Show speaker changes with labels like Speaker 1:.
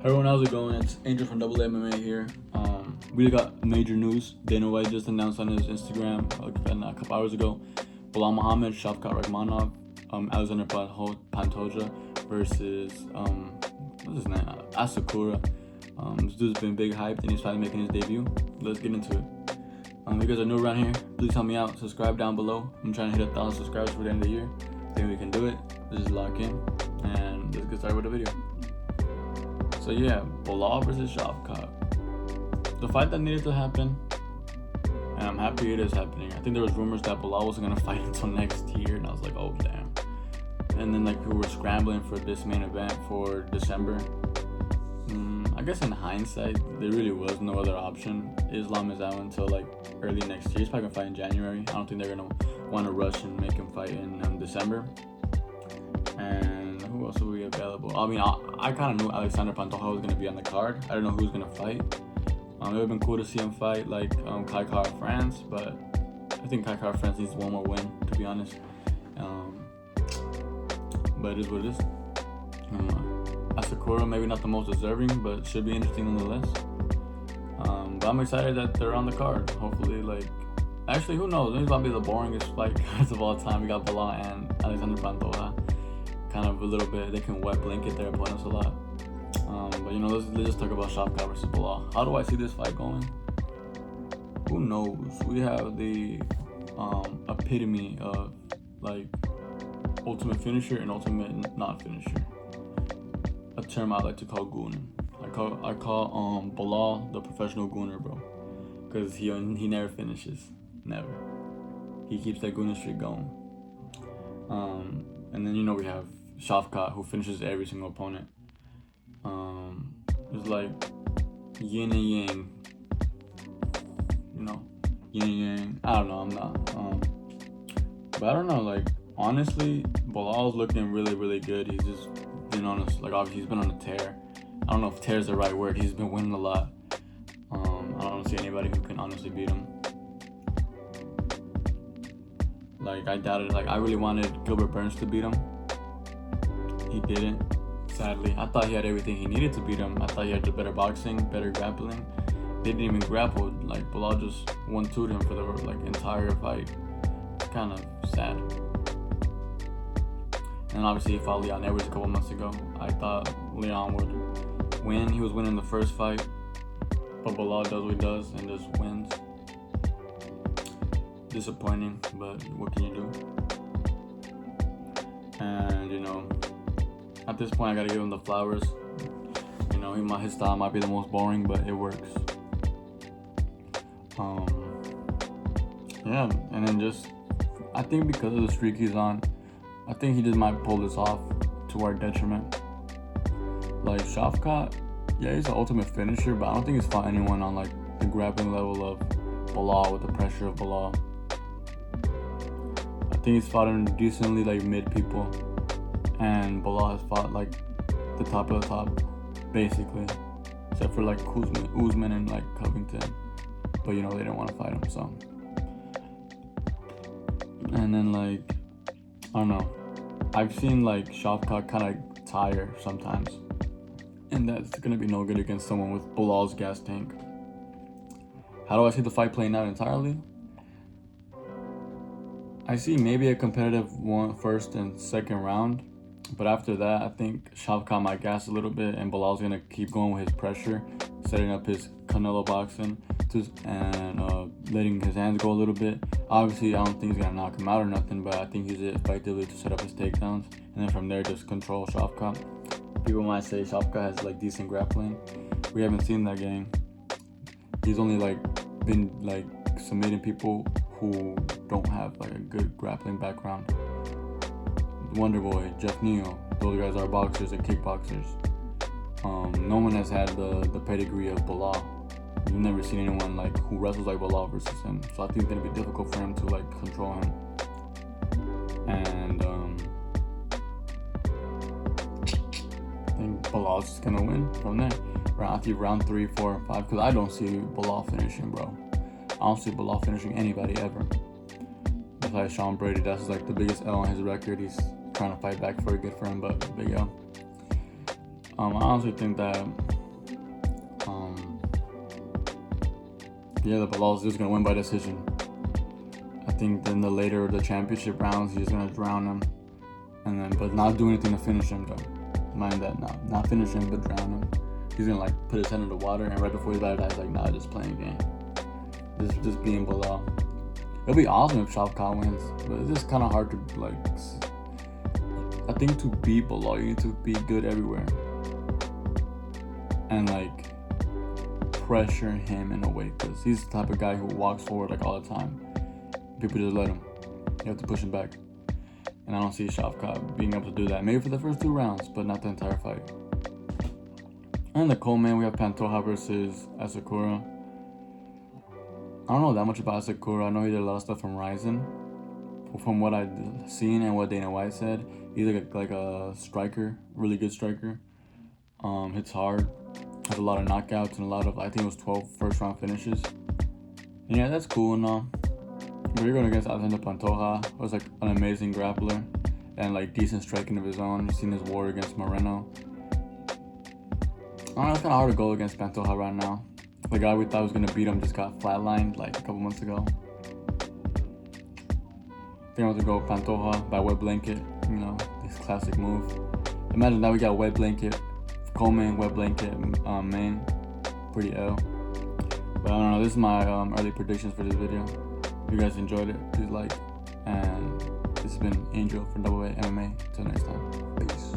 Speaker 1: Hey everyone, how's it going? It's Angel from Double MMA here. We got major news. Dana White just announced on his Instagram a couple hours ago. Belal Muhammad, Shavkat Rakhmonov, Alexander Pantoja versus what's his name? Asakura. This dude's been big hyped and he's finally making his debut. Let's get into it. If you guys are new around here, please help me out. Subscribe down below. I'm trying to hit 1,000 subscribers for the end of the year. I think we can do it. Let's just lock in and let's get started with the video. So yeah, Belal versus Shavkat. The fight that needed to happen, and I'm happy it is happening. I think there was rumors that Belal wasn't gonna fight until next year, and I was like, oh damn. And then people were scrambling for this main event for December. I guess in hindsight, there really was no other option. Islam is out until early next year. He's probably gonna fight in January. I don't think they're gonna want to rush and make him fight in December. And who else will be available? I mean, I kind of knew Alexander Pantoja was going to be on the card. I don't know who's going to fight. It would have been cool to see him fight Kai Kara France, but I think Kai Kara France needs one more win, to be honest. But it is what it is. Asakura, maybe not the most deserving, but should be interesting nonetheless. But I'm excited that they're on the card. Hopefully, actually, who knows? This might be the boringest fight cards of all time. We got Belal and Alexander Pantoja. Kind of a little bit, they can wet blanket their opponents a lot. But let's just talk about Shavkat versus Belal. How do I see this fight going? Who knows? We have the epitome of ultimate finisher and ultimate not finisher. A term I like to call gooner. I call Belal the professional gooner, bro, because he never finishes, never. He keeps that gooner streak going. And then we have Shavkat, who finishes every single opponent. It's like yin and yang. Yin and yang. I don't know, I'm not. But I don't know, honestly, Belal's looking really, really good. He's just been on obviously he's been on a tear. I don't know if tear is the right word. He's been winning a lot. I don't see anybody who can honestly beat him. I doubted, I really wanted Gilbert Burns to beat him. He didn't, sadly. I thought he had everything he needed to beat him. I thought he had the better boxing, better grappling. They didn't even grapple. Belal just 1-2'd him for the entire fight. It's kind of sad. And obviously he fought Leon Edwards a couple months ago. I thought Leon would win. He was winning the first fight, but Belal does what he does and just wins. Disappointing, but what can you do? And at this point I gotta give him the flowers. His style might be the most boring, but it works. Yeah, and then I think because of the streak he's on, I think he just might pull this off to our detriment. Shavkat, yeah, he's the ultimate finisher, but I don't think he's fought anyone on the grappling level of Belal with the pressure of Belal. I think he's fought in decently mid people, and Belal has fought the top of the top, basically, except for Usman and Covington, but they didn't want to fight him. So, and then I don't know, I've seen Shavkat kind of tire sometimes, and that's gonna be no good against someone with Belal's gas tank. How do I see the fight playing out entirely? I see maybe a competitive first and second round, but after that, I think Shavkat might gas a little bit, and Belal's gonna keep going with his pressure, setting up his Canelo boxing, and letting his hands go a little bit. Obviously, I don't think he's gonna knock him out or nothing, but I think he's effectively to set up his takedowns, and then from there just control Shavkat. People might say Shavkat has decent grappling. We haven't seen that game. He's only been submitting people who don't have a good grappling background. Wonderboy, Jeff Neal, those guys are boxers and kickboxers. No one has had the pedigree of Belal. You've never seen anyone who wrestles like Belal versus him. So I think it's gonna be difficult for him to control him. And I think Belal's just gonna win from there. Round 3, 4, and 5, because I don't see Belal finishing, bro. I don't see Belal finishing anybody ever. Besides Sean Brady, that's the biggest L on his record. He's trying to fight back for it, good for him, but big L. I honestly think that Yeah, the Belal's just gonna win by decision. I think then the championship rounds, he's gonna drown him, and then but not do anything to finish him though. Mind that, not finish him, but drown him. He's gonna like put his head in the water, and right before he's about to die, he's like, nah, just playing a game, just being Belal. It'll be awesome if Shavkat wins, but it's just kind of hard to like. I think to beat Belal, you need to be good everywhere, and like pressure him in a way, because he's the type of guy who walks forward like all the time. People just let him. You have to push him back. And I don't see Shavkat being able to do that. Maybe for the first 2 rounds, but not the entire fight. And the co-main, we have Pantoja versus Asakura. I don't know that much about Asakura. I know he did a lot of stuff from Ryzen. From what I've seen and what Dana White said, he's like a striker, really good striker. Hits hard, has a lot of knockouts and a lot of, I think it was 12 first-round finishes. And yeah, that's cool and all. But you're going against Alexander Pantoja, who's like an amazing grappler and like decent striking of his own. You've seen his war against Moreno. I don't know, it's kind of hard to go against Pantoja right now. The guy we thought was going to beat him just got flatlined like a couple months ago. I think I'm going to go Pantoja by wet blanket, you know, this classic move. Imagine that we got wet blanket, co-main, wet blanket, main. Pretty ill. But I don't know, this is my early predictions for this video. If you guys enjoyed it, please like. And this has been Angel from AA MMA. Till next time. Peace.